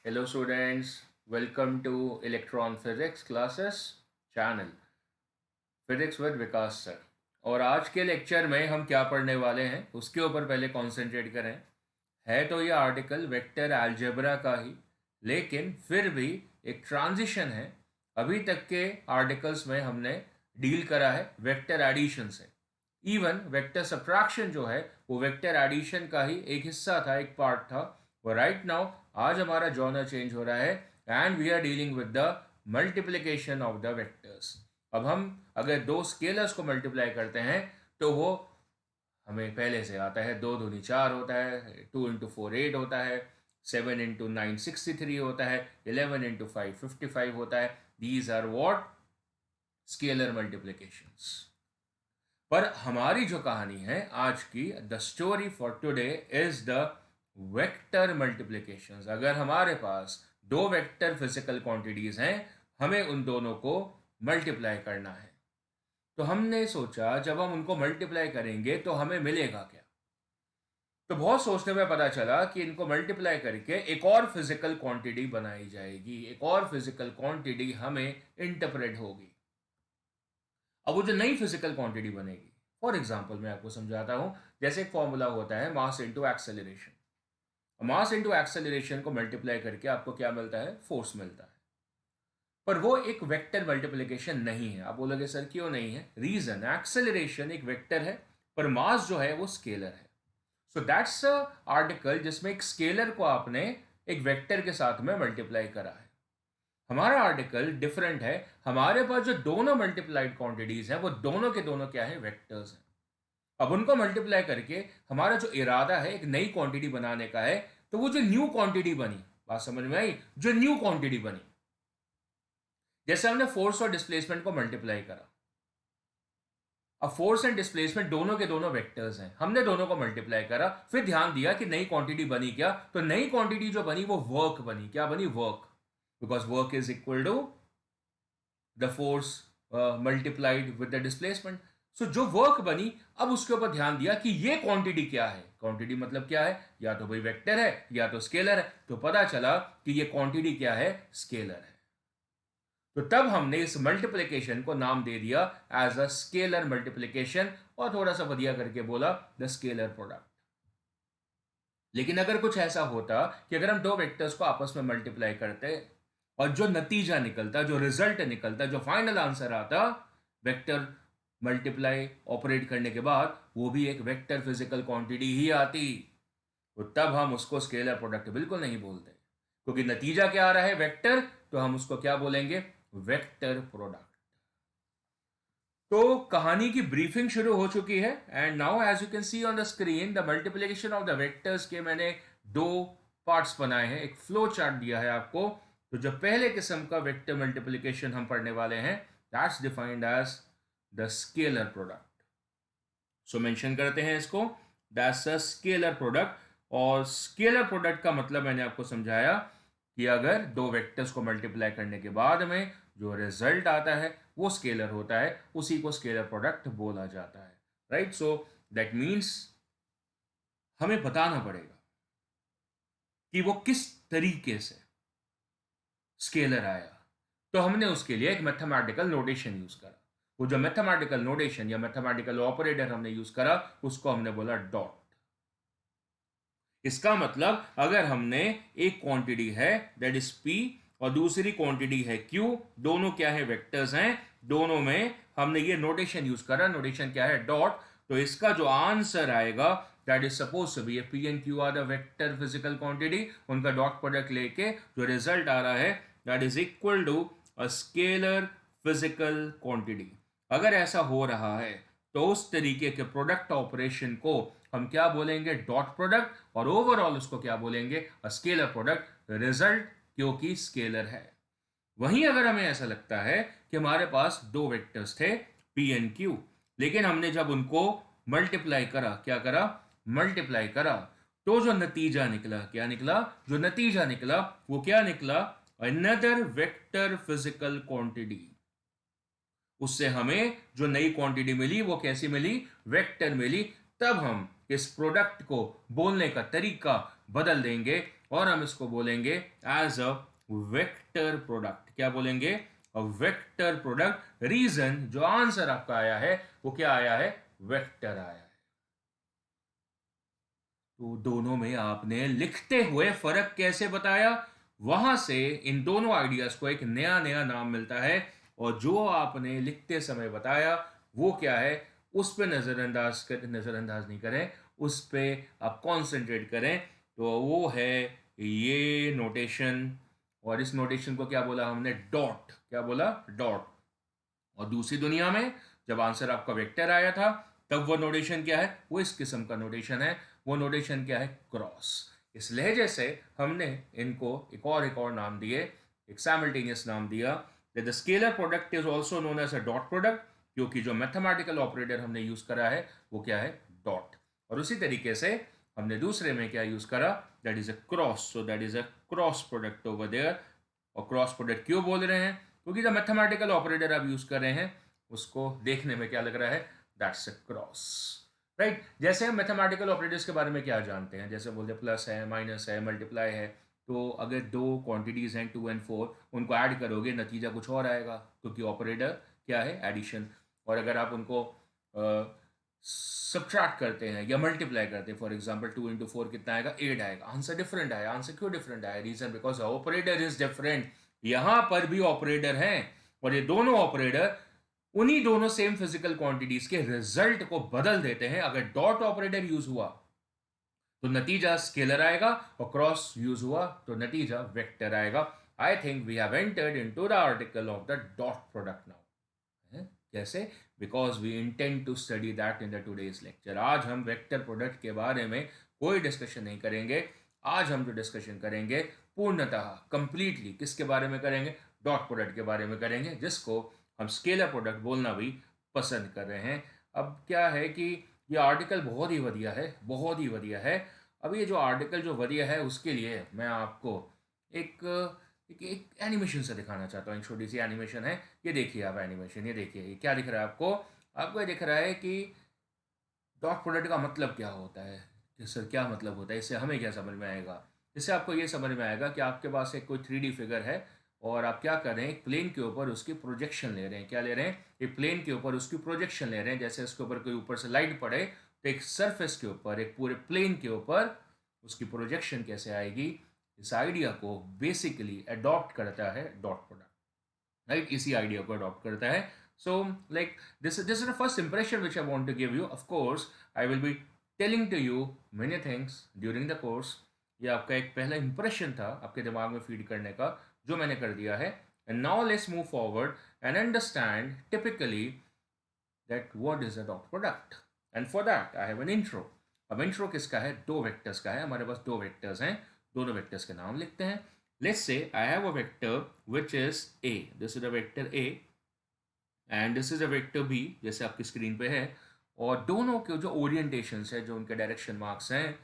Hello students, welcome to Electron Physics classes channel Physics with Vikas sir. और आज के lecture में हम क्या पढ़ने वाले हैं उसके ऊपर पहले कॉन्सेंट्रेट करें। है तो ये आर्टिकल वेक्टर अलजेब्रा का ही, लेकिन फिर भी एक ट्रांजिशन है। अभी तक के आर्टिकल्स में हमने डील करा है वेक्टर एडिशन से। इवन वेक्टर सब्ट्रैक्शन जो है वो वेक्टर एडिशन का ही एक हिस्सा था, एक पार्ट था। और राइट नाउ आज हमारा जॉनर चेंज हो रहा है and we are dealing with the multiplication of the vectors. अब हम अगर दो स्केलर्स को मल्टीप्लाई करते हैं तो वो हमें पहले से आता है, 2 दूनी 4 होता है, 2 × 4 8 होता है, 7 × 9 63 होता है, 11 × 5 55 होता है। These are what scalar multiplications. पर हमारी जो कहानी है आज की, the story for today is the vector multiplications. अगर हमारे पास दो वेक्टर फिजिकल क्वांटिटीज हैं, हमें उन दोनों को मल्टीप्लाई करना है। तो हमने सोचा जब हम उनको मल्टीप्लाई करेंगे तो हमें मिलेगा क्या। तो बहुत सोचने में पता चला कि इनको मल्टीप्लाई करके एक और फिजिकल क्वांटिटी बनाई जाएगी, एक और फिजिकल क्वांटिटी हमें इंटरप्रेट होगी। अब वो जो नई फिजिकल क्वांटिटी बनेगी, फॉर एग्जाम्पल मैं आपको समझाता हूं। जैसे एक फॉर्मूला होता है mass into acceleration. Mass into acceleration को मल्टीप्लाई करके आपको क्या मिलता है? फोर्स मिलता है। पर वो एक वेक्टर मल्टीप्लिकेशन नहीं है। आप बोलोगे सर क्यों नहीं है? रीजन, एक्सेलरेशन एक वेक्टर है पर मास जो है वो स्केलर है। सो दैट्स अ आर्टिकल जिसमें एक स्केलर को आपने एक वेक्टर के साथ में मल्टीप्लाई करा है। हमारा आर्टिकल डिफरेंट है। हमारे पास जो दोनों मल्टीप्लाइड क्वांटिटीज हैं वो दोनों के दोनों क्या है? वेक्टर्स हैं। अब उनको मल्टीप्लाई करके हमारा जो इरादा है एक नई क्वांटिटी बनाने का है। तो वो जो न्यू क्वांटिटी बनी, बात समझ में आई? जो न्यू क्वांटिटी बनी, जैसे हमने फोर्स और डिस्प्लेसमेंट को मल्टीप्लाई करा। अब फोर्स एंड डिस्प्लेसमेंट दोनों के दोनों वेक्टर्स हैं, हमने दोनों को मल्टीप्लाई करा, फिर ध्यान दिया कि नई क्वांटिटी बनी क्या। तो नई क्वांटिटी जो बनी वो वर्क बनी। क्या बनी? Work. Because work is equal to the force multiplied with the displacement. So जो वर्क बनी, अब उसके ऊपर ध्यान दिया कि ये क्वांटिटी क्या है। क्वांटिटी मतलब क्या है? या तो भाई वेक्टर है या तो स्केलर है। तो पता चला कि ये क्वांटिटी क्या है? स्केलर है। तो तब हमने इस मल्टीप्लिकेशन को नाम दे दिया एज अ स्केलर मल्टीप्लिकेशन, और थोड़ा सा बढ़िया करके बोला द स्केलर प्रोडक्ट। लेकिन अगर कुछ ऐसा होता कि अगर हम दो वेक्टर्स को आपस में मल्टीप्लाई करते और जो नतीजा निकलता, जो रिजल्ट निकलता, जो फाइनल आंसर आता वेक्टर मल्टीप्लाई ऑपरेट करने के बाद, वो भी एक वेक्टर फिजिकल क्वांटिटी ही आती, तो तब हम उसको स्केलर प्रोडक्ट बिल्कुल नहीं बोलते। क्योंकि नतीजा क्या आ रहा है? वेक्टर। तो हम उसको क्या बोलेंगे? Vector product. तो कहानी की ब्रीफिंग शुरू हो चुकी है and now as you can see on the screen the multiplication of the vectors के मैंने दो पार्ट्स बनाए हैं, एक फ्लो चार्ट दिया है आपको। तो जो पहले किस्म का वेक्टर मल्टीप्लिकेशन हम पढ़ने वाले हैं, that's defined as the scalar product. So mention करते हैं इसको, दैट्स अ स्केलर प्रोडक्ट। और स्केलर प्रोडक्ट का मतलब मैंने आपको समझाया कि अगर दो वेक्टर्स को मल्टीप्लाई करने के बाद में जो रिजल्ट आता है वो स्केलर होता है, उसी को स्केलर प्रोडक्ट बोला जाता है। राइट? सो दैट मीन्स हमें बताना पड़ेगा कि वो किस तरीके से स्केलर आया। तो हमने उसके लिए एक मैथमेटिकल नोटेशन यूज करा। वो जो मैथमेटिकल नोटेशन या मैथमेटिकल ऑपरेटर हमने यूज करा, उसको हमने बोला डॉट। इसका मतलब अगर हमने एक क्वांटिटी है दैट इज P और दूसरी क्वांटिटी है Q, दोनों क्या है? वेक्टर्स हैं। दोनों में हमने ये नोटेशन यूज करा। नोटेशन क्या है? डॉट। तो इसका जो आंसर आएगा that is suppose to be P and Q are the vector physical quantity. उनका डॉट प्रोडक्ट लेके जो रिजल्ट आ रहा है that is equal to a scalar physical quantity. अगर ऐसा हो रहा है तो उस तरीके के प्रोडक्ट ऑपरेशन को हम क्या बोलेंगे? Dot product. और ओवरऑल उसको क्या बोलेंगे? अ स्केलर प्रोडक्ट। रिजल्ट क्योंकि स्केलर है। वहीं अगर हमें ऐसा लगता है कि हमारे पास दो वेक्टर्स थे P एंड Q, लेकिन हमने जब उनको मल्टीप्लाई करा, क्या करा? मल्टीप्लाई करा, तो जो नतीजा निकला, क्या निकला? जो नतीजा निकला वो क्या निकला? Another vector physical quantity. उससे हमें जो नई क्वांटिटी मिली वो कैसी मिली? वेक्टर मिली। तब हम इस प्रोडक्ट को बोलने का तरीका बदल देंगे और हम इसको बोलेंगे एज अ वेक्टर प्रोडक्ट। क्या बोलेंगे? A vector product. रीजन, जो आंसर आपका आया है वो क्या आया है? वेक्टर आया है। तो दोनों में आपने लिखते हुए फर्क कैसे बताया? वहां से इन दोनों आइडियाज को एक नया नया नाम मिलता है, और जो आपने लिखते समय बताया वो क्या है, उस पर नजरअंदाज नहीं करें, उस पर आप कॉन्सेंट्रेट करें। तो वो है ये नोटेशन। और इस नोटेशन को क्या बोला हमने? डॉट। क्या बोला? डॉट। और दूसरी दुनिया में जब आंसर आपका वेक्टर आया था, तब वो नोटेशन क्या है? वो इस किस्म का नोटेशन है। वो नोटेशन क्या है? क्रॉस। इस लहजे से हमने इनको एक और नाम दिए, एक साइमल्टेनियस नाम दिया, that the scalar product is also known as a dot product, क्योंकि जो मैथमेटिकल ऑपरेटर हमने यूज करा है वो क्या है? डॉट। और उसी तरीके से हमने दूसरे में क्या यूज करा? That is a cross. So that is a cross product over there. और क्रॉस प्रोडक्ट क्यों बोल रहे हैं? क्योंकि जो मैथमेटिकल ऑपरेटर आप यूज कर रहे हैं उसको देखने में क्या लग रहा है? That's a cross. राइट। जैसे हम मैथमेटिकल ऑपरेटर्स के बारे में क्या जानते हैं? जैसे बोलते प्लस है, माइनस है, मल्टीप्लाई है। तो अगर दो क्वांटिटीज हैं 2 और 4, उनको ऐड करोगे नतीजा कुछ और आएगा, क्योंकि ऑपरेटर क्या है? एडिशन। और अगर आप उनको सब्ट्रैक्ट करते हैं या मल्टीप्लाई करते हैं, फॉर एग्जांपल 2 into 4 कितना आएगा? 8 आएगा। आंसर डिफरेंट आया। आंसर क्यों डिफरेंट आया? Reason because operator is different. यहां पर भी ऑपरेटर हैं, और ये दोनों ऑपरेटर उन्हीं दोनों सेम फिजिकल क्वांटिटीज के रिजल्ट को बदल देते हैं। अगर डॉट ऑपरेटर यूज हुआ तो नतीजा स्केलर आएगा, और क्रॉस यूज हुआ तो नतीजा वेक्टर आएगा। I think we have entered into the article of the dot product now. कैसे? Because we intend to study that in the today's lecture. आज हम वेक्टर प्रोडक्ट के बारे में कोई डिस्कशन नहीं करेंगे। आज हम जो डिस्कशन करेंगे पूर्णतः कंप्लीटली किसके बारे में करेंगे? डॉट प्रोडक्ट के बारे में करेंगे, जिसको हम स्केलर प्रोडक्ट बोलना भी पसंद कर रहे हैं। अब क्या है कि ये आर्टिकल बहुत ही बढ़िया है, बहुत ही बढ़िया है। अब ये जो आर्टिकल जो बढ़िया है उसके लिए मैं आपको एक एक एनिमेशन से दिखाना चाहता हूँ। एक छोटी सी एनिमेशन है। ये देखिए आप एनिमेशन, ये देखिए, ये क्या दिख रहा है आपको? आपको ये दिख रहा है कि डॉट प्रोडक्ट का मतलब क्या होता है। कि सर क्या मतलब होता है, इससे हमें क्या समझ में आएगा? इससे आपको ये समझ में आएगा कि आपके पास एक कोई 3D फिगर है, और आप क्या कर रहे हैं? एक प्लेन के ऊपर उसकी प्रोजेक्शन ले रहे हैं। क्या ले रहे हैं? एक प्लेन के ऊपर उसकी प्रोजेक्शन ले रहे हैं। जैसे इसके ऊपर कोई ऊपर से लाइट पड़े, तो एक सरफेस के ऊपर, एक पूरे प्लेन के ऊपर उसकी प्रोजेक्शन कैसे आएगी, इस आइडिया को बेसिकली अडॉप्ट करता है डॉट प्रोडक्ट। राइट, इसी आइडिया को अडॉप्ट करता है। So like this is the first impression which I want to give you. Of course I will be telling to you many things during the course. ये आपका एक पहला impression था आपके दिमाग में फीड करने का, जो मैंने कर दिया है। And now let's move forward and understand typically that what is a dot product, and for that I have an intro। अब इंट्रो किसका है? दो वेक्टर्स का है। हमारे पास दो वेक्टर्स हैं, दोनों वेक्टर्स के नाम लिखते हैं। Let's say I have a vector which is A, this is a vector A, and this is a vector B, जैसे आपकी स्क्रीन पे है। और दोनों के जो ओरिएंटेशन है, जो उनके डायरेक्शन मार्क्स हैं,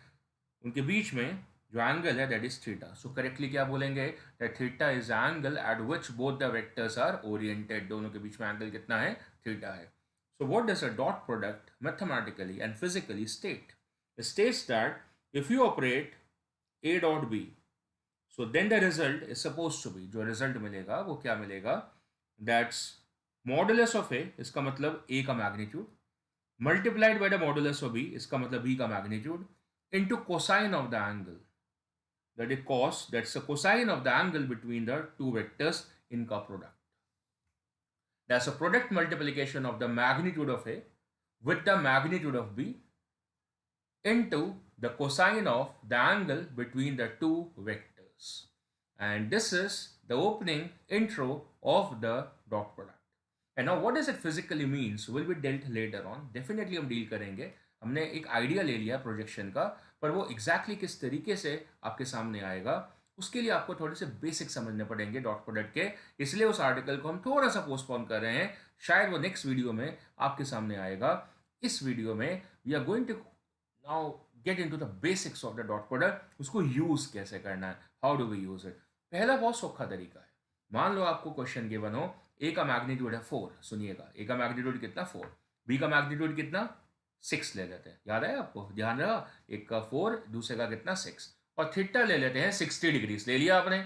उनके बीच में जो एंगल है that is theta. So correctly क्या बोलेंगे? That theta is angle at which both the vectors are oriented. दोनों के बीच में एंगल कितना है? थीटा है। So what does a dot product mathematically and physically state? It states that if you operate A dot B, so then the result is supposed to be, जो result मिलेगा वो क्या मिलेगा? That's modulus of A, इसका मतलब A का magnitude, multiplied by the modulus of B, इसका मतलब B का magnitude, into cosine of the angle, that is cos, that's a cosine of the angle between the two vectors, इनका product. That's a product multiplication of the magnitude of A with the magnitude of B into the cosine of the angle between the two vectors. And this is the opening intro of the dot product. And now what does it physically means will be dealt later on. Definitely हम deal करेंगे। हमने एक idea ले लिया projection का, पर वो exactly किस तरीके से आपके सामने आएगा उसके लिए आपको थोड़े से बेसिक समझने पड़ेंगे डॉट प्रोडक्ट के। इसलिए उस आर्टिकल को हम थोड़ा सा पोस्टपोन कर रहे हैं, शायद वो नेक्स्ट वीडियो में आपके सामने आएगा। इस वीडियो में we are going to now get into the basics of the dot product. उसको यूज कैसे करना है, how do we use it. पहला बहुत सौखा तरीका है। मान लो आपको क्वेश्चन गिवन हो, ए का मैग्नीट्यूड है 4। सुनिएगा, ए का मैग्नीट्यूड कितना? 4। बी का मैग्नीट्यूड कितना? 6 ले लेते हैं। याद है आपको? ध्यान रहा, एक का 4, दूसरे का कितना? 6। और थीटा ले लेते हैं 60 डिग्रीज, ले लिया आपने।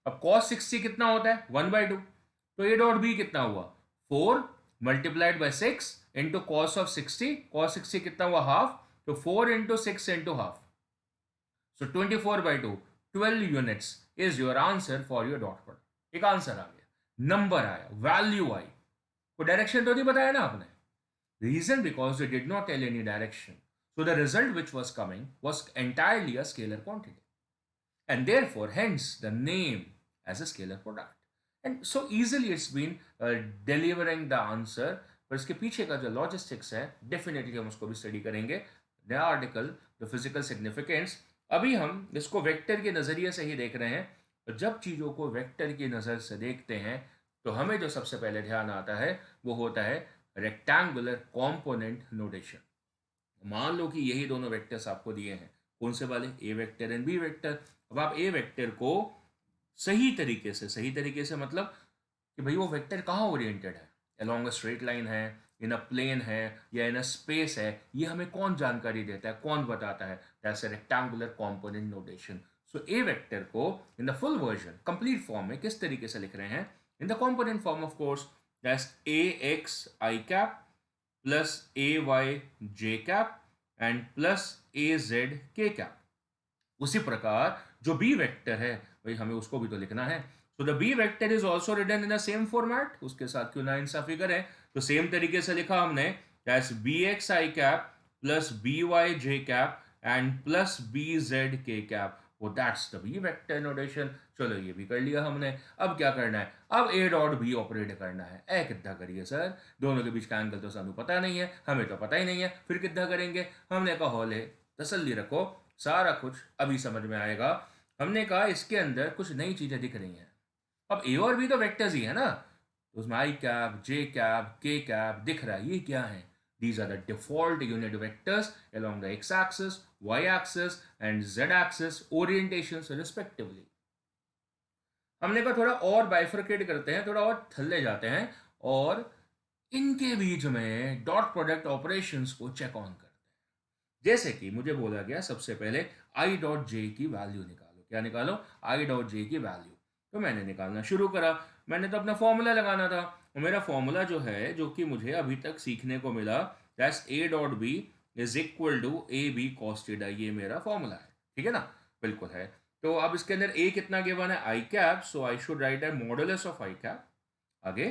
अब cos 60 कितना होता है 1/2, तो ए डॉट बी कितना हुआ 4 multiplied by 6 into cos of 60, cos 60 कितना हुआ हाफ, तो 4 into 6 into half, so 24/2, 12 units is your answer for your dot product. एक आंसर आ गया, नंबर आया, वैल्यू आई। को डायरेक्शन तो नहीं बताया ना आपने, reason because they did not tell any direction, so the result which was coming was entirely a scalar quantity, and therefore hence the name as a scalar product, and so easily it's been delivering the answer। पर इसके पीछे का जो logistics है definitely हम उसको भी study करेंगे। The article the physical significance, अभी हम इसको वेक्टर के नज़रिए से ही देख रहे हैं। तो जब चीज़ों को वेक्टर की नज़र से देखते हैं तो हमें जो सबसे पहले ध्यान आता है वो होता है रेक्टेंगुलर कंपोनेंट नोटेशन। मान लो कि यही दोनों वेक्टर्स आपको दिए हैं, कौन से वाले, ए वेक्टर एंड बी वेक्टर। अब आप ए वेक्टर को सही तरीके से मतलब कि भाई वो वेक्टर कहाँ ओरिएंटेड है, अलोंग अ स्ट्रेट लाइन है, इन अ प्लेन है या इन अ स्पेस है, ये हमें कौन जानकारी देता है, कौन बताता है, that's a rectangular component notation. So A vector को in the full version complete form में किस तरीके से लिख रहे हैं, in the component form of course, that's A x I cap plus A Y J cap and plus A Z के cap. उसी प्रकार जो बी वेक्टर है भाई हमें उसको भी तो लिखना है, so the B vector is also written in the same format, उसके साथ क्यों ना इंसाफी करें, तो सेम तरीके से लिखा हमने, that's B x I cap plus B y J cap and plus B z के कैप, वो that's the B vector notation. चलो ये भी कर लिया हमने, अब क्या करना है, अब ए डॉट बी ऑपरेट करना है। ए कितना करिए सर, दोनों के बीच का एंगल तो सानू पता नहीं है, हमें तो पता ही नहीं है, फिर कितना करेंगे, हमने कहा होले तसल्ली रखो, सारा कुछ अभी समझ में आएगा। हमने कहा इसके अंदर कुछ नई चीजें दिख रही हैं, अब ए और बी तो वेक्टर्स ही है ना, तो उसमें आई cap j cap k cap दिख रहा है, ये क्या है, these are the default unit vectors along the x-axis, y-axis and z-axis orientations respectively। हमने कहा थोड़ा और बाइफरकेट करते हैं, थोड़ा और थल्ले जाते हैं और इनके बीच में डॉट प्रोडक्ट ऑपरेशंस को चेक ऑन करते हैं। जैसे कि मुझे बोला गया सबसे पहले आई डॉट जे की वैल्यू निकालो, क्या निकालो, आई डॉट जे की वैल्यू। तो मैंने निकालना शुरू करा, मैंने तो अपना फॉर्मूला लगाना था, और मेरा फॉर्मूला जो है जो कि मुझे अभी तक सीखने को मिला, that's A dot B is equal to A B cos theta, ये मेरा फॉर्मूला है, ठीक है ना, बिल्कुल है। तो अब इसके अंदर ए कितना गिवन है I cap, so I should write A modulus of I cap. आगे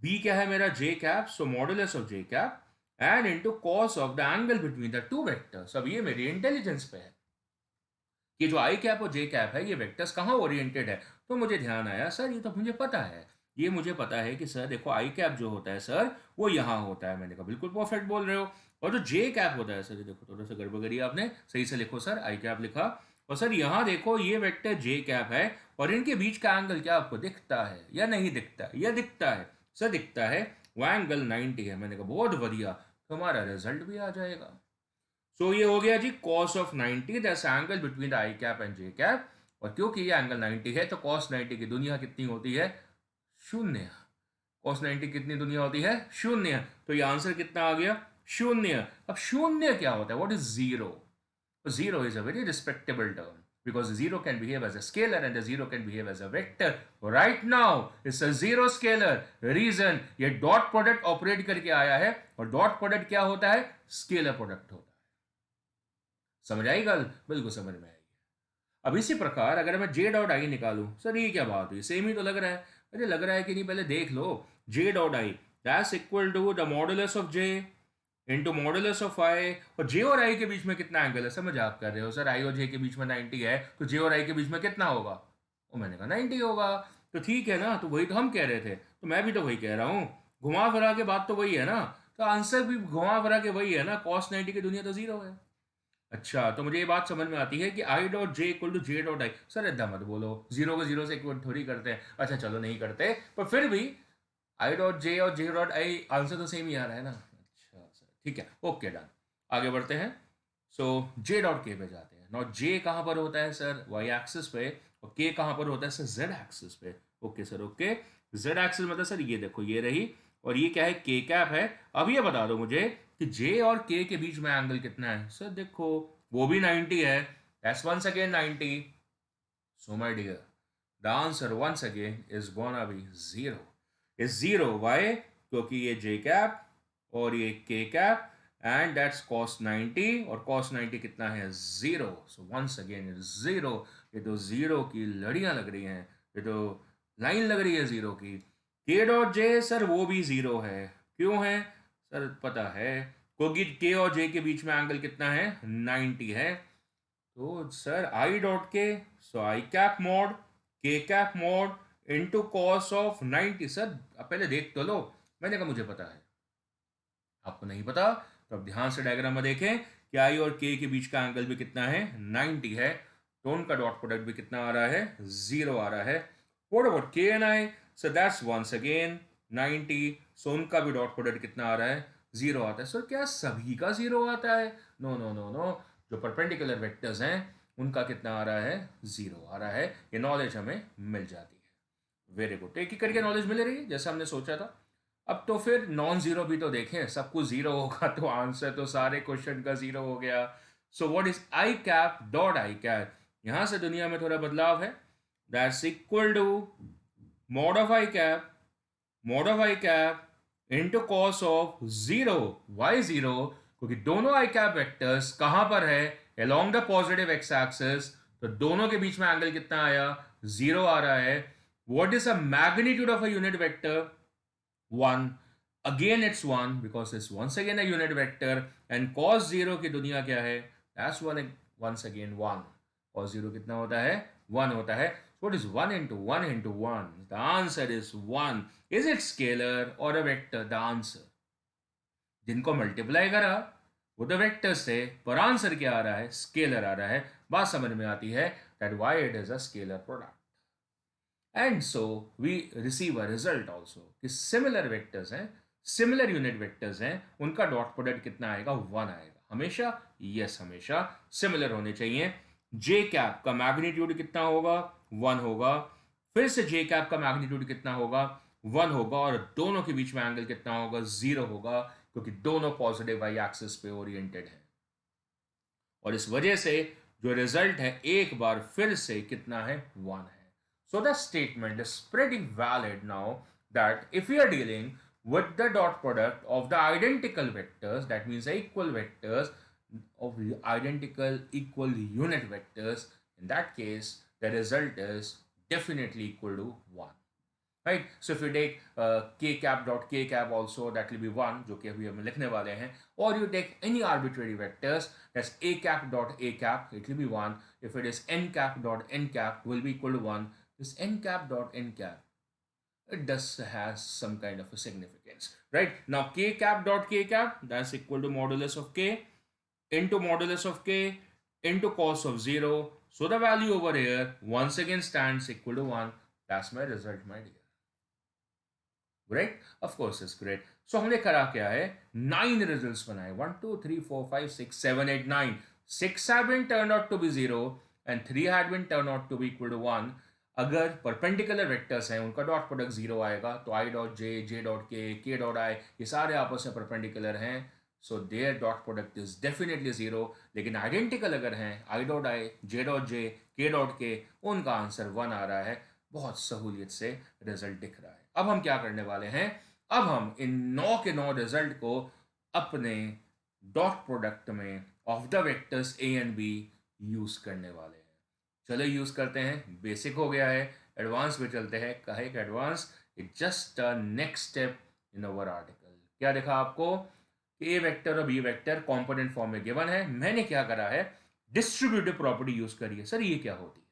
बी क्या है मेरा J cap, so modulus of J cap and into cos of the angle between the two vectors. अब ये मेरी इंटेलिजेंस पे है कि जो आई कैप और जे कैप है ये वेक्टर्स कहाँ ओरिएंटेड है। तो मुझे ध्यान आया सर ये तो मुझे पता है, ये मुझे पता है कि सर देखो आई कैप जो होता है सर वो यहाँ होता है। मैंने कहा बिल्कुल परफेक्ट बोल रहे हो। और जो जे कैप होता है सर, ये देखो थोड़ा सा गड़बड़ करी आपने, सही से लिखो सर, आई कैप लिखा, और सर यहाँ देखो ये वेक्टर जे कैप है और इनके बीच का एंगल क्या आपको दिखता है या नहीं दिखता है, या दिखता है सर, दिखता है, वो एंगल 90 है। मैंने कहा बहुत बढ़िया, हमारा रिजल्ट भी आ जाएगा। सो ये हो गया जी cos of 90, that's angle between the I cap and J cap. और क्योंकि ये एंगल 90 है तो cos 90 की दुनिया कितनी होती है, शून्य। cos 90 कितनी दुनिया होती है, शून्य। तो ये आंसर कितना आ गया, शून्य। अब शून्य क्या होता है, what is zero, zero is a very respectable term because zero can behave as a scalar and the zero can behave as a vector. Right now it's a zero scalar, reason ये dot product operate करके आया है, और dot product क्या होता है, scalar product होता है। समझ आई गल, बिल्कुल समझ में आएगी। अब इसी प्रकार अगर मैं जे डॉट आई निकालूं, सर ये क्या बात हुई, सेम ही तो लग रहा है। अरे लग रहा है कि नहीं, पहले देख लो, J dot I that's equal to the modulus of J into modulus of I, और जे और आई के बीच में कितना एंगल है, समझ आप कर रहे हो सर, आई और जे के बीच में 90 है, तो जे और आई के बीच में कितना होगा, वो मैंने कहा 90 होगा। तो ठीक है ना, तो वही तो हम कह रहे थे, तो मैं भी तो वही कह रहा हूँ, घुमा फिरा के बात तो वही है ना, तो आंसर भी घुमा फिरा के वही है ना, cos 90 की दुनिया तो जीरो है। अच्छा, तो मुझे ये बात समझ में आती है कि i dot j equal to j dot i. Sir इतना मत बोलो, जीरो को जीरो से इक्वल थोड़ी करते हैं। अच्छा चलो नहीं करते, पर फिर भी आई डॉट जे और जे डॉट आई आंसर तो सेम ही आ रहा है ना। अच्छा सर ठीक है, ओके डन, आगे बढ़ते हैं। सो जे डॉट के पे जाते हैं। नॉट जे कहाँ पर होता है सर, वाई एक्सिस पे, और के कहाँ पर होता है सर, जेड एक्सिस पे। Okay sir, okay, Z axis मतलब सर ये देखो ये रही, और ये क्या है, के कैप है। अब ये बता दो मुझे कि जे और के बीच में एंगल कितना है, सर देखो वो भी 90 है, That's once again 90. So my dear, the answer once again is gonna be 0. Is 0. Why? क्योंकि ये j cap और ये k cap and that's cos 90 और cos 90 कितना है 0. So once again it is 0. ये तो 0 की लड़ियां लग रही हैं, ये तो लाइन लग रही है 0 की. k डॉट j सर वो भी 0 है. क्यों है सर? पता है, क्योंकि k और j के बीच में एंगल कितना है 90 है. तो sir i dot K, so I cap mod k cap mod into cos of 90. Sir अब पहले देख तो लो. मैंने कहा मुझे पता है, आपको नहीं पता. तो अब ध्यान से डायग्राम में देखें कि i और k के बीच का एंगल भी कितना है 90 है. तो उनका डॉट प्रोडक्ट भी कितना आ रहा है 0 आ रहा है. What about k and i? So that's once again 90. सो उनका भी डॉट प्रोडक्ट कितना आ रहा है 0 आता है. सर क्या सभी का 0 आता है? No no no no. जो परपेंडिकुलर वेक्टर्स हैं उनका कितना आ रहा है 0 आ रहा है. ये नॉलेज हमें मिल जाती है. Very good. एक एक करके नॉलेज मिल रही है जैसा हमने सोचा था. अब तो फिर नॉन जीरो भी तो देखें. सब कुछ जीरो होगा तो आंसर तो सारे क्वेश्चन का जीरो हो गया. So what is i cap dot i cap? यहां से दुनिया में थोड़ा बदलाव है. That's equal to mod of I cap into cos of 0. Why 0? क्योंकि दोनों आई कैप वेक्टर्स कहां पर है? Along the positive x axis. तो दोनों के बीच में एंगल कितना आया 0 आ रहा है. What is the magnitude of a unit vector? 1. Again it's 1 because it's once again a unit vector. And cos 0 की दुनिया क्या है? That's once again 1. cos 0 कितना होता है 1 होता है. So what is 1 into 1 into 1? The answer is 1. Is it scalar or a vector? The answer, जिनको मल्टीप्लाई करा वो तो वेक्टर्स थे, पर आंसर क्या आ रहा है? स्केलर आ रहा है. बात समझ में आती है that why it is a scalar product. And so we receive a result also कि सिमिलर वेक्टर्स हैं, सिमिलर यूनिट वेक्टर्स हैं, उनका डॉट प्रोडक्ट कितना आएगा 1 आएगा हमेशा. यस हमेशा सिमिलर होने चाहिए. जे कैप का मैग्नीट्यूड कितना होगा 1 होगा. फिर से जे कैप का मैग्नीट्यूड कितना होगा 1 होगा. और दोनों के बीच में एंगल कितना होगा 0 होगा, क्योंकि दोनों पॉजिटिव वाई एक्सिस पे ओरिएंटेड है. और इस वजह से जो रिजल्ट है एक बार फिर से कितना है 1 है. So the statement is pretty valid now that if we are dealing with the dot product of the identical vectors, that means the equal vectors of the identical equal unit vectors, in that case the result is definitely equal to 1. Right? So if you take k cap dot k cap also, that will be 1, जो कि अभी हम लिखने वाले हैं. Or you take any arbitrary vectors, that's a cap dot a cap, it will be 1. If it is n cap dot n cap, will be equal to 1. This n cap dot n cap, it does has some kind of a significance, right? Now k cap dot k cap, that's equal to modulus of k into modulus of k into cos of 0. So the value over here once again stands equal to 1. That's my result, my dear. Great? Of course it's great. So हमने करा क्या है 9 results बनाए. 1 2 3 4 5 6 7 8 9. 6 had been turned out to be 0 and 3 had been turned out to be equal to 1. अगर perpendicular vectors हैं उनका dot product 0 आएगा. तो i dot j, j dot k dot i, ये सारे आपस में परपेंडिकुलर हैं. So there dot product is definitely 0. लेकिन आइडेंटिकल अगर हैं i dot i, j dot j, k dot के, उनका आंसर 1 आ रहा है. बहुत सहूलियत से रिजल्ट दिख रहा है. अब हम क्या करने वाले हैं? अब हम इन 9 के 9 रिजल्ट को अपने डॉट प्रोडक्ट में of the vectors A and B use करने वाले हैं. चलो यूज करते हैं. बेसिक हो गया है, एडवांस में चलते हैं. कहे कि advance it just a next step in our article. क्या देखा आपको कि ए वेक्टर और बी वेक्टर कंपोनेंट फॉर्म में गिवन है. मैंने क्या करा है डिस्ट्रीब्यूटिव प्रॉपर्टी यूज करी है. सर ये क्या होती है?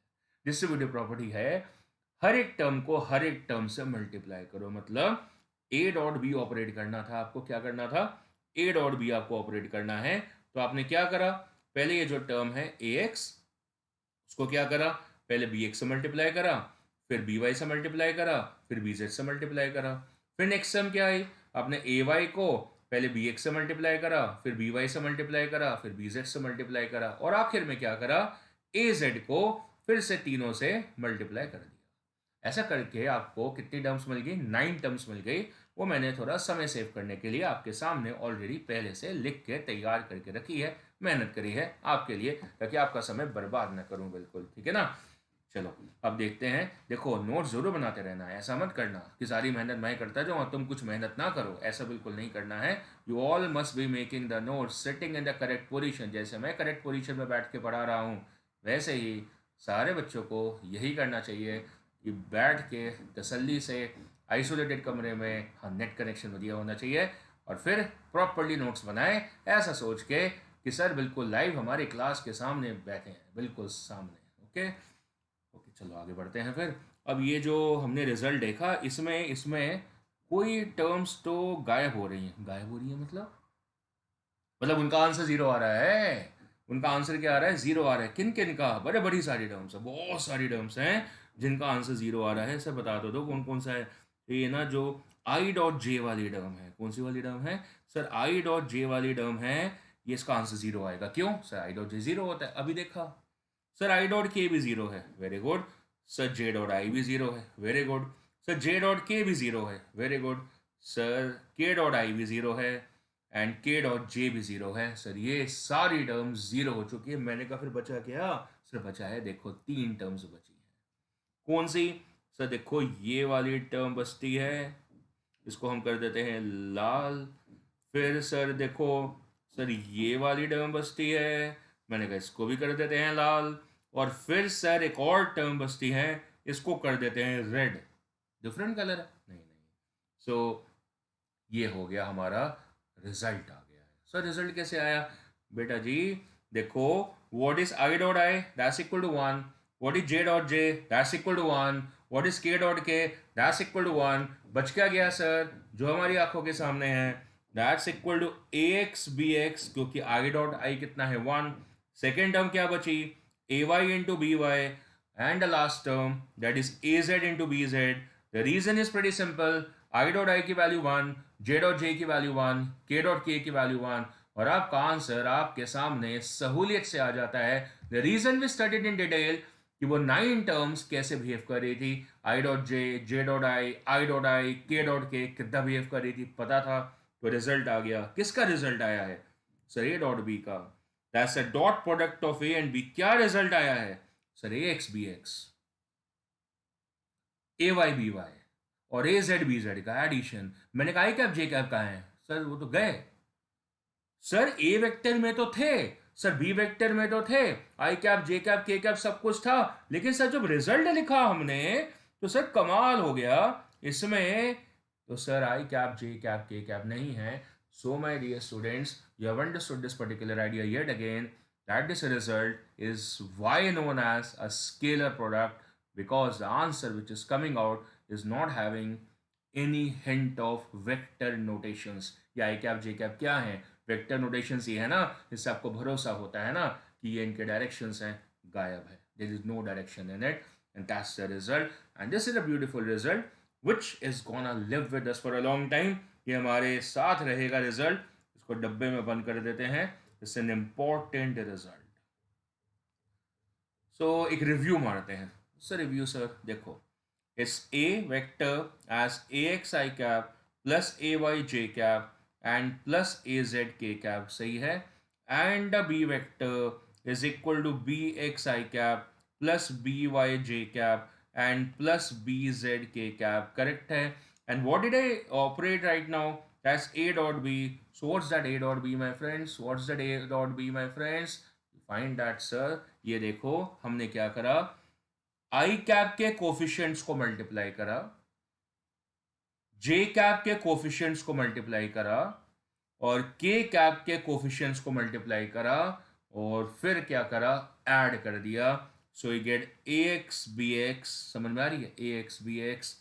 डिस्ट्रीब्यूटिव प्रॉपर्टी है हर एक टर्म को हर एक टर्म से मल्टीप्लाई करो. मतलब ए डॉट बी ऑपरेट करना था आपको. क्या करना था? ए डॉट बी आपको ऑपरेट करना है. तो आपने क्या करा? पहले ये जो टर्म है ए एक्स, उसको क्या करा? पहले बी एक्स से मल्टीप्लाई करा, फिर बी वाई से मल्टीप्लाई करा, फिर बी जेड से मल्टीप्लाई करा. फिर नेक्स्ट टर्म क्या आई? आपने ए वाई को पहले बी एक्स से मल्टीप्लाई करा, फिर बी वाई से मल्टीप्लाई करा, फिर बी जेड से मल्टीप्लाई करा, और आखिर में क्या करा? ए जेड को फिर से तीनों से मल्टीप्लाई कर दिया. ऐसा करके आपको कितनी टर्म्स मिल गई? 9 टर्म्स मिल गई. वो मैंने थोड़ा समय सेव करने के लिए आपके सामने ऑलरेडी पहले से लिख के तैयार करके रखी है, मेहनत करी है आपके लिए, ताकि आपका समय बर्बाद ना करूं बिल्कुल, ठीक है ना। चलो अब देखते हैं। देखो नोट जरूर बनाते रहना है, ऐसा मत करना कि सारी मेहनत मैं करता जाऊँ और तुम कुछ मेहनत ना करो, ऐसा बिल्कुल नहीं करना है। You all must be making the note sitting in the correct position. जैसे मैं करेक्ट पोजीशन में बैठ के पढ़ा रहा हूँ, वैसे ही सारे बच्चों को यही करना चाहिए कि बैठ के तसल्ली से आइसोलेटेड कमरे में, हाँ नेट कनेक्शन बढ़िया होना चाहिए, और फिर प्रॉपरली नोट्स बनाए, ऐसा सोच के कि सर बिल्कुल लाइव हमारी क्लास के सामने बैठे हैं, बिल्कुल सामने। ओके ओके, चलो आगे बढ़ते हैं फिर। अब ये जो हमने रिजल्ट देखा, इसमें इसमें कोई टर्म्स तो गायब हो रही हैं। गायब हो रही है मतलब उनका आंसर जीरो आ रहा है। उनका आंसर क्या आ रहा है? जीरो आ रहा है। किन किन का? बड़े बड़ी सारी टर्म्स है, बहुत सारी टर्म्स हैं जिनका आंसर जीरो आ रहा है। सर बता दो कौन कौन सा है। ये ना जो आई डॉट जे वाली टर्म है, कौन सी वाली टर्म है सर? आई डॉट जे वाली टर्म है, ये इसका आंसर जीरो आएगा। क्यों सर? आई डॉट जे जीरो होता है, अभी देखा। सर आई डॉट के भी जीरो है, वेरी गुड। सर जे डॉट आई भी जीरो है, वेरी गुड। सर जे डॉट के भी जीरो है, वेरी गुड। सर के डॉट आई भी जीरो है, एंड के डॉट जे भी जीरो है। सर ये सारी टर्म्स जीरो हो चुकी है। मैंने कहा फिर बचा क्या? सर बचा है, देखो तीन टर्म्स बची हैं। कौन सी? सर देखो ये वाली टर्म बचती है, इसको हम कर देते हैं लाल। फिर सर देखो, सर ये वाली टर्म बचती है, मैंने कहा इसको भी कर देते हैं लाल। और फिर सर एक और टर्म बचती है, इसको कर देते हैं रेड। डिफरेंट कलर है, नहीं नहीं। सो ये हो गया हमारा रिजल्ट, आ गया है। सर रिजल्ट कैसे आया? बेटा जी देखो, what is i dot I? That's equal to one. What is j dot j? That's equal to one. What is k dot k? That's equal to one. बच क्या गया सर? जो हमारी आंखों के सामने है, that's equal to A x B x, क्योंकि आई डॉट आई कितना है? वन। सेकेंड टर्म क्या बची? A Y into B Y, and the last term that is A Z into B Z. The reason is pretty simple, I dot I की value one, J dot J की value one, के dot के की value one, और आपका answer आपके सामने सहूलियत से आ जाता है। The reason we studied in detail कि वो 9 टर्म्स कैसे बिहेव कर रही थी, i dot j, j dot i dot i, k dot के कितना बिहेव कर रही थी पता था, तो रिजल्ट आ गया। किसका रिजल्ट आया है सर? ए डॉट बी का। That's a dot product of A and B. क्या रिजल्ट आया है sir? A x B x, A Y B y, और ए जेड बी जेड का एडिशन। मैंने कहा कि आप जे कैप कहाँ है सर? वो तो गए सर। ए वेक्टर में तो थे सर, बी वेक्टर में तो थे, आई cap j cap k cap सब कुछ था, लेकिन सर जब रिजल्ट लिखा हमने तो सर कमाल हो गया इसमें। तो sir i cap j cap k cap नहीं है। So my dear students, you have understood this particular idea yet again, that this result is why known as a scalar product, because the answer which is coming out is not having any hint of vector notations. या आई cap j cap क्या है? Vector notations ही है ना, इससे आपको भरोसा होता है ना कि ये इनके डायरेक्शंस हैं। गायब है, there is no direction in it, and that's the result, and this is a beautiful result which is gonna live with us for a long time. ये हमारे साथ रहेगा रिजल्ट। इसको डब्बे में बंद कर देते हैं, it's an important result. So एक रिव्यू मारते हैं सर। रिव्यू सर देखो, it's a vector as A x I cap plus A Y J cap and plus A Z के कैप, सही है। And the B vector is equal to B x I cap plus B y J cap and plus B z के cap, correct है। And what did I operate right now? That's A dot B. So what's that A dot B, my friends? What's that A dot B, my friends? Find that, sir. ये देखो हमने क्या करा, आई cap के coefficients को multiply करा, जे cap के coefficients को मल्टीप्लाई करा, और के कैप के कोफिशिएंट्स को मल्टीप्लाई करा, और फिर क्या करा? ऐड कर दिया। So you get A x B X, समझ में आ रही है? A x B X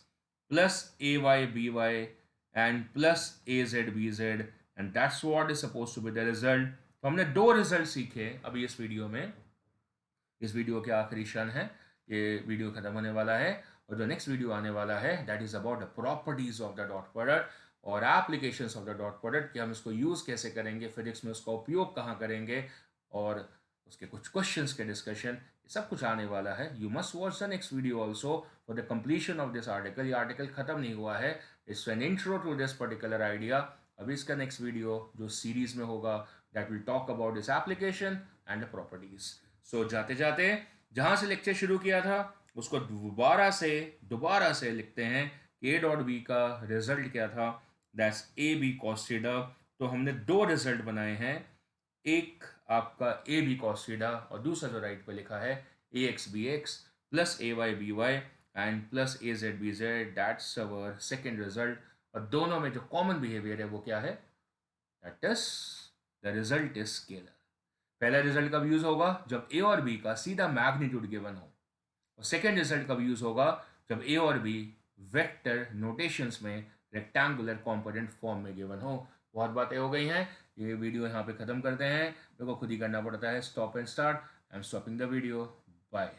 plus A Y B Y and plus A Z B Z, and that's what is suppose to be the result. तो हमने दो result सीखे अभी इस वीडियो में। इस वीडियो के आखिरी क्षण है, ये वीडियो खत्म होने वाला है, और जो नेक्स्ट वीडियो आने वाला है that is about the properties of the dot product और applications of the dot product, कि हम इसको यूज़ कैसे करेंगे, फिजिक्स में उसका उपयोग कहाँ करेंगे, और उसके कुछ क्वेश्चंस के डिस्कशन, सब कुछ आने वाला है। You must watch the next video also for the completion of this article. ये आर्टिकल खत्म नहीं हुआ है, it's an intro to this particular idea. अभी इसका नेक्स्ट वीडियो जो सीरीज में होगा that will talk about this application and properties. सो जाते जाते जहां से लेक्चर शुरू किया था उसको दोबारा से लिखते हैं कि ए डॉट बी का रिजल्ट क्या था, that's A B cos theta. तो हमने दो रिजल्ट बनाए हैं, एक आपका ए बी कॉस थीटा और दूसरा जो राइट पे लिखा है A x B X plus A Y B Y and plus A Z B Z, that's our second result. और दोनों में जो कॉमन बिहेवियर है वो क्या है, that is the result is scalar. पहला रिजल्ट कब यूज होगा, जब ए और बी का सीधा मैग्नीट्यूड गिवन हो, और सेकेंड रिजल्ट कब यूज होगा, जब ए और बी वेक्टर नोटेशंस में रेक्टेंगुलर कॉम्पोनेंट फॉर्म में गिवन हो। बहुत बातें हो गई हैं, ये वीडियो यहाँ पे ख़त्म करते हैं, मेरे को खुद ही करना पड़ता है stop and start. I am stopping the video, bye.